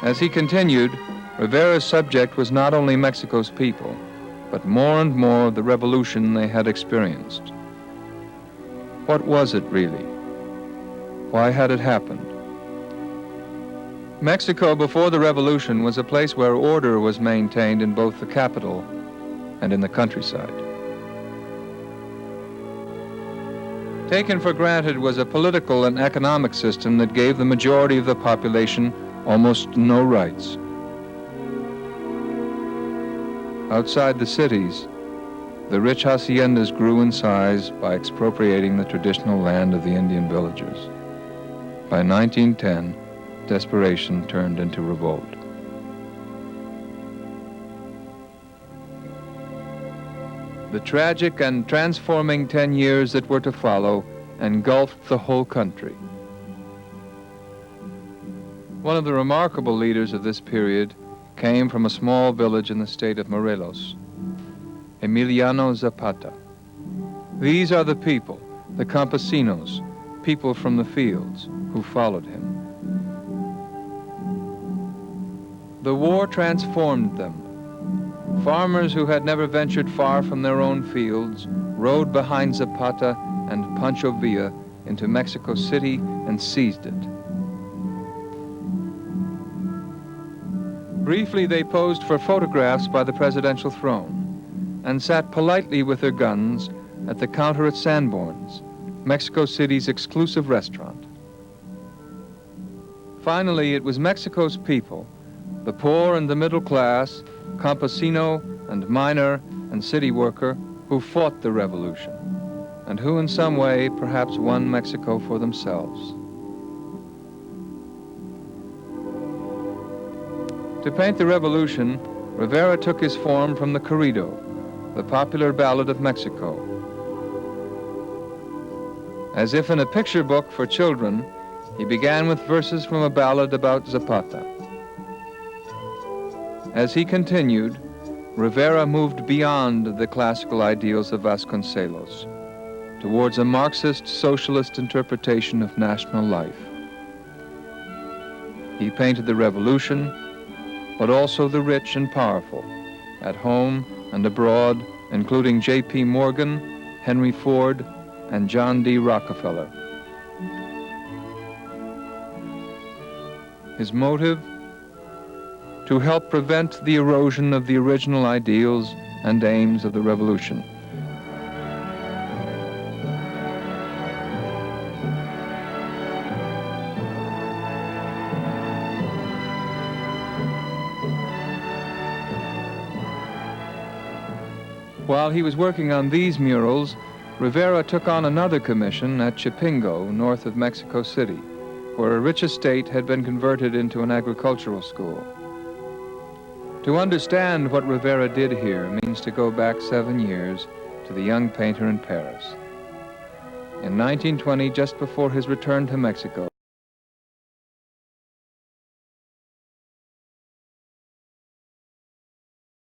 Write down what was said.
As he continued, Rivera's subject was not only Mexico's people, but more and more the revolution they had experienced. What was it really? Why had it happened? Mexico before the revolution was a place where order was maintained in both the capital and in the countryside. Taken for granted was a political and economic system that gave the majority of the population almost no rights. Outside the cities, the rich haciendas grew in size by expropriating the traditional land of the Indian villagers. By 1910, desperation turned into revolt. The tragic and transforming 10 years that were to follow engulfed the whole country. One of the remarkable leaders of this period came from a small village in the state of Morelos, Emiliano Zapata. These are the people, the campesinos, people from the fields, who followed him. The war transformed them. Farmers who had never ventured far from their own fields rode behind Zapata and Pancho Villa into Mexico City and seized it. Briefly, they posed for photographs by the presidential throne and sat politely with their guns at the counter at Sanborn's, Mexico City's exclusive restaurant. Finally, it was Mexico's people, the poor and the middle class, campesino and miner and city worker, who fought the revolution, and who in some way perhaps won Mexico for themselves. To paint the revolution, Rivera took his form from the corrido, the popular ballad of Mexico. As if in a picture book for children, he began with verses from a ballad about Zapata. As he continued, Rivera moved beyond the classical ideals of Vasconcelos towards a Marxist socialist interpretation of national life. He painted the revolution, but also the rich and powerful, at home and abroad, including J.P. Morgan, Henry Ford, and John D. Rockefeller. His motive? To help prevent the erosion of the original ideals and aims of the revolution. While he was working on these murals, Rivera took on another commission at Chipingo, north of Mexico City, where a rich estate had been converted into an agricultural school. To understand what Rivera did here means to go back 7 years to the young painter in Paris. In 1920, just before his return to Mexico,